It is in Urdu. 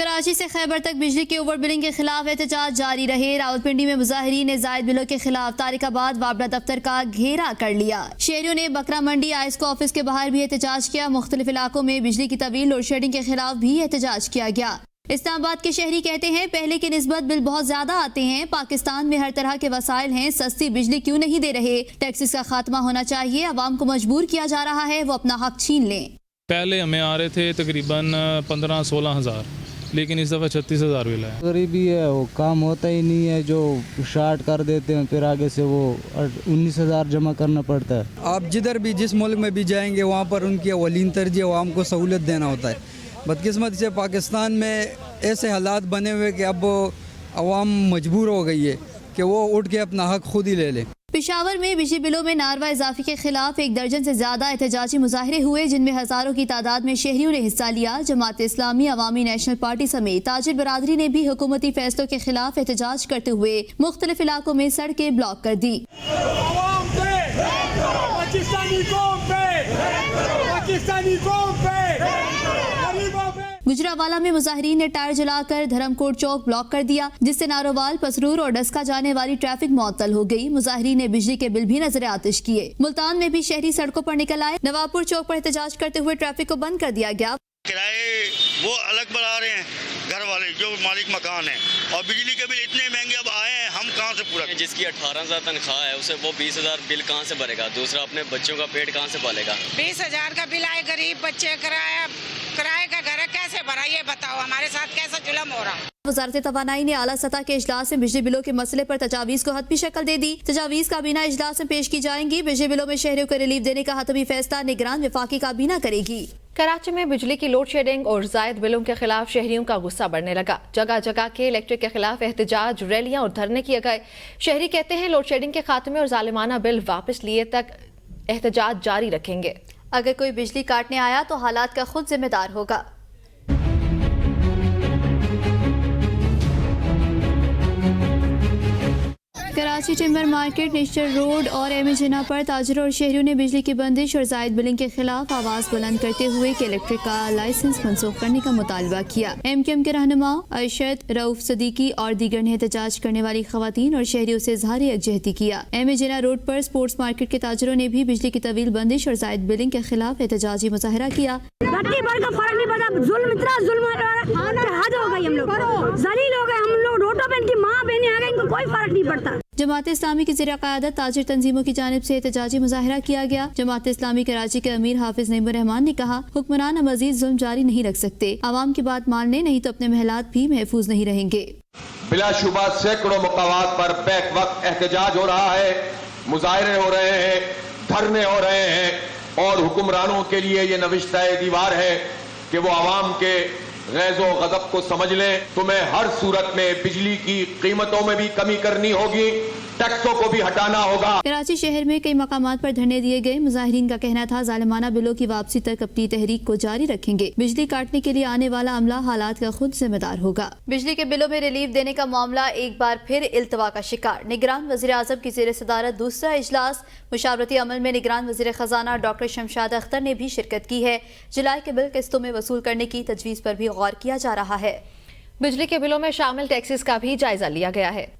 کراچی سے خیبر تک بجلی کی اوور بلنگ کے خلاف احتجاج جاری رہے۔ راولپنڈی میں مظاہرین نے زائد بلوں کے خلاف طارق آباد وابڈا دفتر کا گھیرا کر لیا۔ شہریوں نے بکرا منڈی آئسکو آفس کے باہر بھی احتجاج کیا۔ مختلف علاقوں میں بجلی کی طویل لوڈ شیڈنگ کے خلاف بھی احتجاج کیا گیا۔ اسلام آباد کے شہری کہتے ہیں پہلے کی نسبت بل بہت زیادہ آتے ہیں، پاکستان میں ہر طرح کے وسائل ہیں، سستی بجلی کیوں نہیں دے رہے؟ ٹیکسز کا خاتمہ ہونا چاہیے، عوام کو مجبور کیا جا رہا ہے وہ اپنا حق چھین لیں۔ پہلے ہمیں آ رہے تھے تقریباً 15-16 ہزار، لیکن اس دفعہ 36,000 بل ہے۔ غریبی ہے، وہ کام ہوتا ہی نہیں ہے، جو شارٹ کر دیتے ہیں پھر آگے سے وہ 19,000 جمع کرنا پڑتا ہے۔ آپ جدھر بھی جس ملک میں بھی جائیں گے وہاں پر ان کی اولین ترجیح عوام کو سہولت دینا ہوتا ہے۔ بدقسمتی سے پاکستان میں ایسے حالات بنے ہوئے کہ اب عوام مجبور ہو گئی ہے کہ وہ اٹھ کے اپنا حق خود ہی لے لیں۔ پشاور میں بجلی بلوں میں ناروا اضافے کے خلاف 1 درجن سے زیادہ احتجاجی مظاہرے ہوئے، جن میں ہزاروں کی تعداد میں شہریوں نے حصہ لیا۔ جماعت اسلامی، عوامی نیشنل پارٹی سمیت تاجر برادری نے بھی حکومتی فیصلوں کے خلاف احتجاج کرتے ہوئے مختلف علاقوں میں سڑکیں بلاک کر دی۔ گجرانوالہ میں مظاہرین نے ٹائر جلا کر دھرم کوٹ چوک بلاک کر دیا، جس سے نارووال، پسرور اور ڈسکا جانے والی ٹریفک معطل ہو گئی۔ مظاہرین نے بجلی کے بل بھی نظر آتش کیے۔ ملتان میں بھی شہری سڑکوں پر نکل آئے۔ نواب پور چوک پر احتجاج کرتے ہوئے ٹریفک کو بند کر دیا گیا۔ کرائے وہ الگ بڑھا رہے ہیں گھر والے جو مالک مکان ہیں، اور بجلی کے بل اتنے مہنگے اب آئے ہیں، ہم کہاں سے پورا؟ جس کی 18,000 تنخواہ ہے اسے وہ 20,000 بل کہاں سے بھرے گا؟ دوسرا اپنے بچوں کا پیٹ کہاں سے پالے گا؟ 20,000 کا بل آئے، غریب بچے کرائے کا گھر کیسے بھرا؟ یہ بتاؤ، ہمارے ساتھ کیسا ظلم ہو رہا؟ وزارت توانائی نے اعلیٰ سطح کے اجلاس میں بجلی بلوں کے مسئلے پر تجاویز کو حتمی شکل دے دی۔ تجاویز کابینہ اجلاس میں پیش کی جائیں گی۔ بجلی بلوں میں شہریوں کو ریلیف دینے کا حتمی فیصلہ نگران وفاقی کابینہ کرے گی۔ کراچی میں بجلی کی لوڈ شیڈنگ اور زائد بلوں کے خلاف شہریوں کا غصہ بڑھنے لگا۔ جگہ جگہ کے الیکٹرک کے خلاف احتجاج، ریلیاں اور دھرنے کیے گئے۔ شہری کہتے ہیں لوڈ شیڈنگ کے خاتمے اور ظالمانہ بل واپس لیے تک احتجاج جاری رکھیں گے۔ اگر کوئی بجلی کاٹنے آیا تو حالات کا خود ذمہ دار ہوگا۔ Karachi timber market, national road اور ایم اے جناح پر تاجروں اور شہریوں نے بجلی کی بندش اور زائد بلنگ کے خلاف آواز بلند کرتے ہوئے کہ الیکٹرک کا لائسنس منسوخ کرنے کا مطالبہ کیا۔ ایم کیو ایم کے رہنما ارشد رؤف صدیقی اور دیگر نے احتجاج کرنے والی خواتین اور شہریوں سے اظہار یکجہتی کیا۔ ایم اے جناح روڈ پر سپورٹس مارکیٹ کے تاجروں نے بھی بجلی کی طویل بندش اور زائد بلنگ کے خلاف احتجاجی مظاہرہ کیا۔ جماعت اسلامی کی زیر قیادت تاجر تنظیموں کی جانب سے احتجاجی مظاہرہ کیا گیا۔ جماعت اسلامی کراچی کے امیر حافظ نعیم الرحمان نے کہا حکمران مزید ظلم جاری نہیں رکھ سکتے، عوام کی بات مان لیں نہیں تو اپنے محلات بھی محفوظ نہیں رہیں گے۔ بلا شبہ سینکڑوں مقامات پر بیک وقت احتجاج ہو رہا ہے، مظاہرے ہو رہے ہیں، دھرنے ہو رہے ہیں، اور حکمرانوں کے لیے یہ نوشتہ دیوار ہے کہ وہ عوام کے غیظ و غضب کو سمجھ لیں۔ تمہیں ہر صورت میں بجلی کی قیمتوں میں بھی کمی کرنی ہوگی، ٹیکسوں کو بھی ہٹانا ہوگا۔ کراچی شہر میں کئی مقامات پر دھرنے دیے گئے۔ مظاہرین کا کہنا تھا ظالمانہ بلوں کی واپسی تک اپنی تحریک کو جاری رکھیں گے۔ بجلی کاٹنے کے لیے آنے والا عملہ حالات کا خود ذمہ دار ہوگا۔ بجلی کے بلوں میں ریلیف دینے کا معاملہ ایک بار پھر التوا کا شکار۔ نگران وزیر اعظم کی زیر صدارت دوسرا اجلاس مشاورتی عمل میں نگران وزیر خزانہ ڈاکٹر شمشاد اختر نے بھی شرکت کی ہے۔ جولائی کے بل قسطوں میں وصول کرنے کی تجویز پر بھی غور کیا جا رہا ہے۔ بجلی کے بلوں میں شامل ٹیکسز کا بھی جائزہ لیا گیا ہے۔